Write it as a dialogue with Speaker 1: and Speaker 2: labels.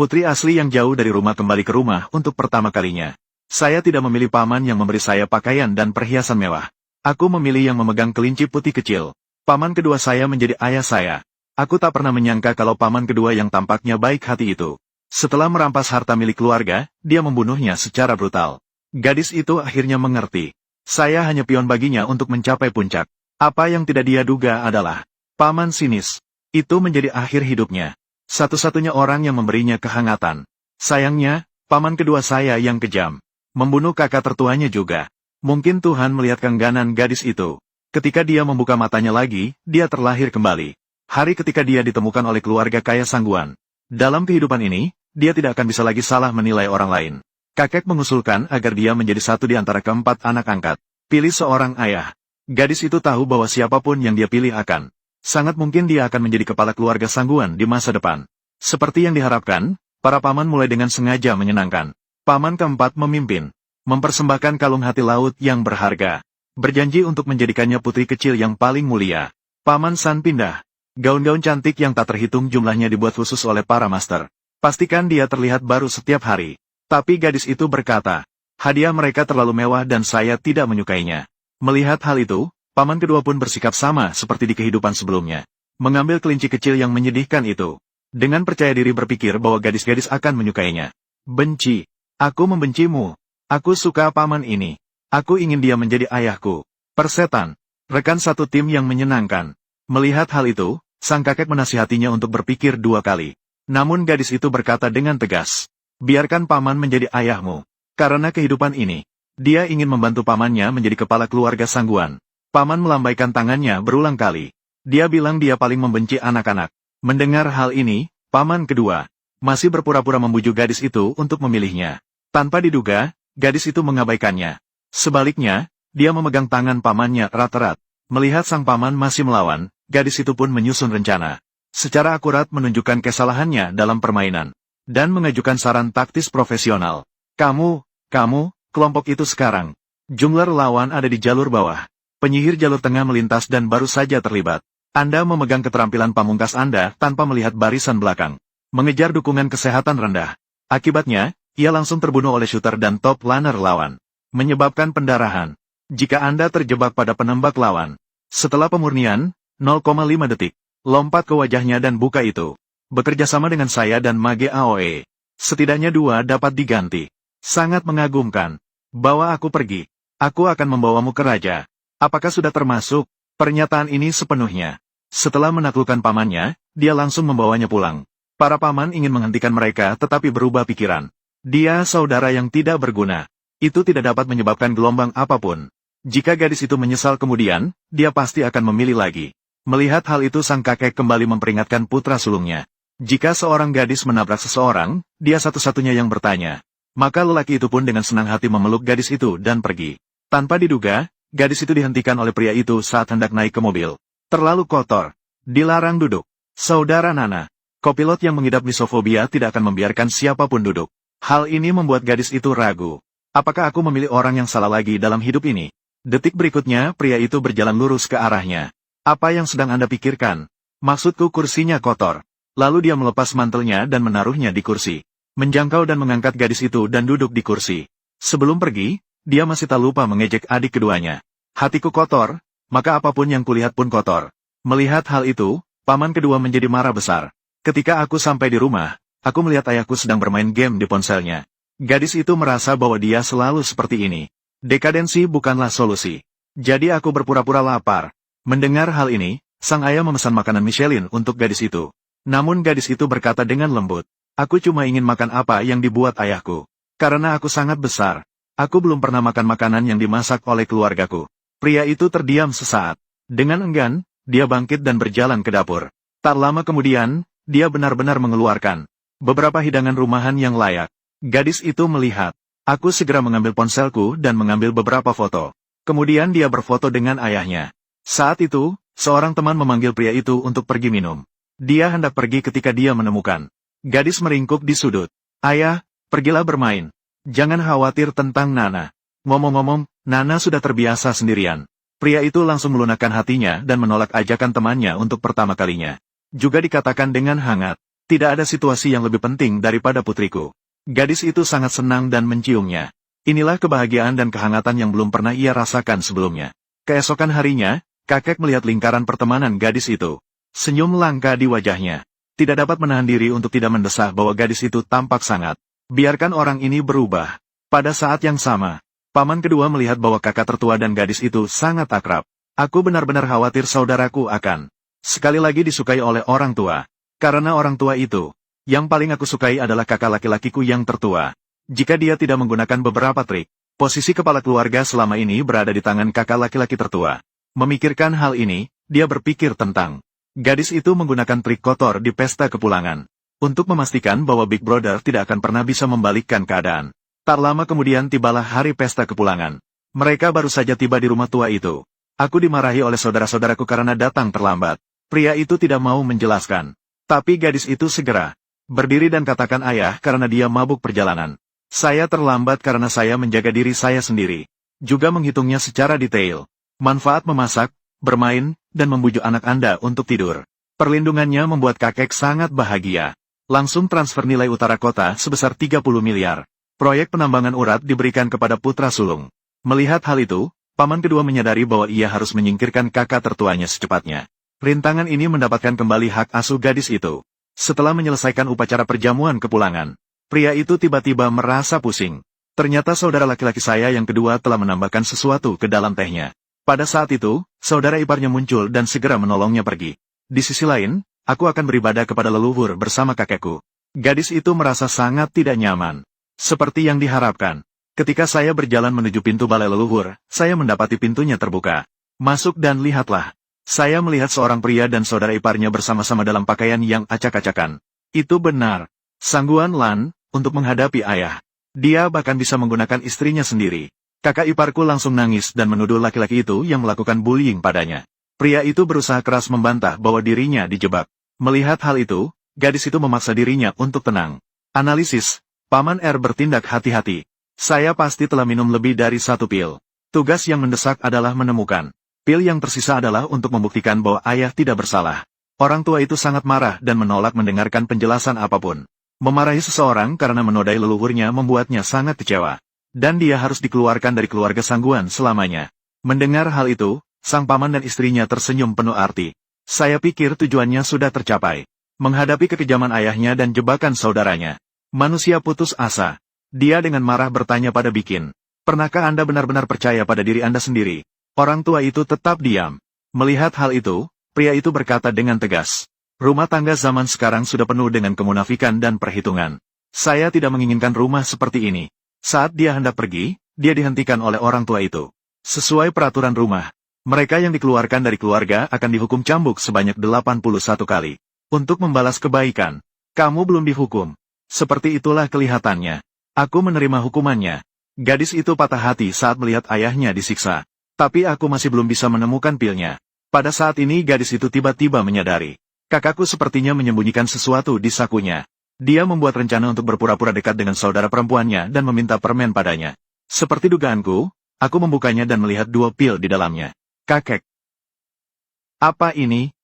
Speaker 1: Putri asli yang jauh dari rumah kembali ke rumah untuk pertama kalinya. Saya tidak memilih paman yang memberi saya pakaian dan perhiasan mewah. Aku memilih yang memegang kelinci putih kecil. Paman kedua saya menjadi ayah saya. Aku tak pernah menyangka kalau paman kedua yang tampaknya baik hati itu. Setelah merampas harta milik keluarga, dia membunuhnya secara brutal. Gadis itu akhirnya mengerti. Saya hanya pion baginya untuk mencapai puncak. Apa yang tidak dia duga adalah, paman sinis. Itu menjadi akhir hidupnya. Satu-satunya orang yang memberinya kehangatan. Sayangnya, paman kedua saya yang kejam. Membunuh kakak tertuanya juga. Mungkin Tuhan melihat keengganan gadis itu. Ketika dia membuka matanya lagi, dia terlahir kembali. Hari ketika dia ditemukan oleh keluarga kaya Sangguan. Dalam kehidupan ini, dia tidak akan bisa lagi salah menilai orang lain. Kakek mengusulkan agar dia menjadi satu di antara keempat anak angkat. Pilih seorang ayah. Gadis itu tahu bahwa siapapun yang dia pilih akan. Sangat mungkin dia akan menjadi kepala keluarga Sangguan di masa depan. Seperti yang diharapkan, para paman mulai dengan sengaja menyenangkan. Paman keempat memimpin. Mempersembahkan kalung hati laut yang berharga. Berjanji untuk menjadikannya putri kecil yang paling mulia. Paman San pindah. Gaun-gaun cantik yang tak terhitung jumlahnya dibuat khusus oleh para master. Pastikan dia terlihat baru setiap hari. Tapi gadis itu berkata, hadiah mereka terlalu mewah dan saya tidak menyukainya. Melihat hal itu, paman kedua pun bersikap sama seperti di kehidupan sebelumnya. Mengambil kelinci kecil yang menyedihkan itu. Dengan percaya diri berpikir bahwa gadis-gadis akan menyukainya. Benci. Aku membencimu. Aku suka paman ini. Aku ingin dia menjadi ayahku. Persetan. Rekan satu tim yang menyenangkan. Melihat hal itu, sang kakek menasihatinya untuk berpikir dua kali. Namun gadis itu berkata dengan tegas. Biarkan paman menjadi ayahmu. Karena kehidupan ini, dia ingin membantu pamannya menjadi kepala keluarga Sangguan. Paman melambaikan tangannya berulang kali. Dia bilang dia paling membenci anak-anak. Mendengar hal ini, paman kedua masih berpura-pura membujuk gadis itu untuk memilihnya. Tanpa diduga, gadis itu mengabaikannya. Sebaliknya, dia memegang tangan pamannya erat-erat. Melihat sang paman masih melawan, gadis itu pun menyusun rencana. Secara akurat menunjukkan kesalahannya dalam permainan. Dan mengajukan saran taktis profesional. Kamu, kelompok itu sekarang. Jumlah lawan ada di jalur bawah. Penyihir jalur tengah melintas dan baru saja terlibat. Anda memegang keterampilan pamungkas Anda tanpa melihat barisan belakang. Mengejar dukungan kesehatan rendah. Akibatnya, ia langsung terbunuh oleh shooter dan top laner lawan. Menyebabkan pendarahan. Jika Anda terjebak pada penembak lawan. Setelah pemurnian, 0,5 detik. Lompat ke wajahnya dan buka itu. Bekerja sama dengan saya dan Mage AOE. Setidaknya 2 dapat diganti. Sangat mengagumkan. Bawa aku pergi. Aku akan membawamu ke raja. Apakah sudah termasuk? Pernyataan ini sepenuhnya. Setelah menaklukkan pamannya, dia langsung membawanya pulang. Para paman ingin menghentikan mereka tetapi berubah pikiran. Dia saudara yang tidak berguna. Itu tidak dapat menyebabkan gelombang apapun. Jika gadis itu menyesal kemudian, dia pasti akan memilih lagi. Melihat hal itu sang kakek kembali memperingatkan putra sulungnya. Jika seorang gadis menabrak seseorang, dia satu-satunya yang bertanya. Maka lelaki itu pun dengan senang hati memeluk gadis itu dan pergi. Tanpa diduga, gadis itu dihentikan oleh pria itu saat hendak naik ke mobil. Terlalu kotor. Dilarang duduk. Saudara Nana. Kopilot yang mengidap misofobia tidak akan membiarkan siapapun duduk. Hal ini membuat gadis itu ragu. Apakah aku memilih orang yang salah lagi dalam hidup ini? Detik berikutnya, pria itu berjalan lurus ke arahnya. Apa yang sedang Anda pikirkan? Maksudku kursinya kotor. Lalu dia melepas mantelnya dan menaruhnya di kursi. Menjangkau dan mengangkat gadis itu dan duduk di kursi. Sebelum pergi, dia masih tak lupa mengejek adik keduanya. Hatiku kotor, maka apapun yang kulihat pun kotor. Melihat hal itu, paman kedua menjadi marah besar. Ketika aku sampai di rumah, aku melihat ayahku sedang bermain game di ponselnya. Gadis itu merasa bahwa dia selalu seperti ini. Dekadensi bukanlah solusi. Jadi aku berpura-pura lapar. Mendengar hal ini, sang ayah memesan makanan Michelin untuk gadis itu. Namun gadis itu berkata dengan lembut, aku cuma ingin makan apa yang dibuat ayahku. Karena aku sangat besar. Aku belum pernah makan makanan yang dimasak oleh keluargaku. Pria itu terdiam sesaat. Dengan enggan, dia bangkit dan berjalan ke dapur. Tak lama kemudian, dia benar-benar mengeluarkan beberapa hidangan rumahan yang layak. Gadis itu melihat. Aku segera mengambil ponselku dan mengambil beberapa foto. Kemudian dia berfoto dengan ayahnya. Saat itu, seorang teman memanggil pria itu untuk pergi minum. Dia hendak pergi ketika dia menemukan gadis meringkuk di sudut. Ayah, pergilah bermain. Jangan khawatir tentang Nana. Ngomong-ngomong, Nana sudah terbiasa sendirian. Pria itu langsung melunakkan hatinya dan menolak ajakan temannya untuk pertama kalinya. Juga dikatakan dengan hangat. Tidak ada situasi yang lebih penting daripada putriku. Gadis itu sangat senang dan menciumnya. Inilah kebahagiaan dan kehangatan yang belum pernah ia rasakan sebelumnya. Keesokan harinya, kakek melihat lingkaran pertemanan gadis itu. Senyum langka di wajahnya. Tidak dapat menahan diri untuk tidak mendesah bahwa gadis itu tampak sangat. Biarkan orang ini berubah. Pada saat yang sama, paman kedua melihat bahwa kakak tertua dan gadis itu sangat akrab. Aku benar-benar khawatir saudaraku akan sekali lagi disukai oleh orang tua. Karena orang tua itu, yang paling aku sukai adalah kakak laki-lakiku yang tertua. Jika dia tidak menggunakan beberapa trik, posisi kepala keluarga selama ini berada di tangan kakak laki-laki tertua. Memikirkan hal ini, dia berpikir tentang gadis itu menggunakan trik kotor di pesta kepulangan. Untuk memastikan bahwa Big Brother tidak akan pernah bisa membalikkan keadaan. Tak lama kemudian tibalah hari pesta kepulangan. Mereka baru saja tiba di rumah tua itu. Aku dimarahi oleh saudara-saudaraku karena datang terlambat. Pria itu tidak mau menjelaskan. Tapi gadis itu segera berdiri dan katakan ayah karena dia mabuk perjalanan. Saya terlambat karena saya menjaga diri saya sendiri. Juga menghitungnya secara detail. Manfaat memasak, bermain, dan membujuk anak Anda untuk tidur. Perlindungannya membuat kakek sangat bahagia. Langsung transfer nilai utara kota sebesar 30 miliar. Proyek penambangan urat diberikan kepada putra sulung. Melihat hal itu, paman kedua menyadari bahwa ia harus menyingkirkan kakak tertuanya secepatnya. Rintangan ini mendapatkan kembali hak asuh gadis itu. Setelah menyelesaikan upacara perjamuan kepulangan, pria itu tiba-tiba merasa pusing. Ternyata saudara laki-laki saya yang kedua telah menambahkan sesuatu ke dalam tehnya. Pada saat itu, saudara iparnya muncul dan segera menolongnya pergi. Di sisi lain, aku akan beribadah kepada leluhur bersama kakekku. Gadis itu merasa sangat tidak nyaman. Seperti yang diharapkan. Ketika saya berjalan menuju pintu balai leluhur, saya mendapati pintunya terbuka. Masuk dan lihatlah. Saya melihat seorang pria dan saudara iparnya bersama-sama dalam pakaian yang acak-acakan. Itu benar. Sangguan Lan, untuk menghadapi ayah. Dia bahkan bisa menggunakan istrinya sendiri. Kakak iparku langsung nangis dan menuduh laki-laki itu yang melakukan bullying padanya. Pria itu berusaha keras membantah bahwa dirinya dijebak. Melihat hal itu, gadis itu memaksa dirinya untuk tenang. Analisis, Paman R bertindak hati-hati. Saya pasti telah minum lebih dari satu pil. Tugas yang mendesak adalah menemukan. Pil yang tersisa adalah untuk membuktikan bahwa ayah tidak bersalah. Orang tua itu sangat marah dan menolak mendengarkan penjelasan apapun. Memarahi seseorang karena menodai leluhurnya membuatnya sangat kecewa. Dan dia harus dikeluarkan dari keluarga Sangguan selamanya. Mendengar hal itu, sang paman dan istrinya tersenyum penuh arti. Saya pikir tujuannya sudah tercapai. Menghadapi kekejaman ayahnya dan jebakan saudaranya. Manusia putus asa. Dia dengan marah bertanya pada Bikin. Pernahkah Anda benar-benar percaya pada diri Anda sendiri? Orang tua itu tetap diam. Melihat hal itu, pria itu berkata dengan tegas. Rumah tangga zaman sekarang sudah penuh dengan kemunafikan dan perhitungan. Saya tidak menginginkan rumah seperti ini. Saat dia hendak pergi, dia dihentikan oleh orang tua itu. Sesuai peraturan rumah, mereka yang dikeluarkan dari keluarga akan dihukum cambuk sebanyak 81 kali. Untuk membalas kebaikan, kamu belum dihukum. Seperti itulah kelihatannya. Aku menerima hukumannya. Gadis itu patah hati saat melihat ayahnya disiksa. Tapi aku masih belum bisa menemukan pilnya. Pada saat ini gadis itu tiba-tiba menyadari. Kakakku sepertinya menyembunyikan sesuatu di sakunya. Dia membuat rencana untuk berpura-pura dekat dengan saudara perempuannya dan meminta permen padanya. Seperti dugaanku, aku membukanya dan melihat 2 pil di dalamnya. Kakek. Apa ini?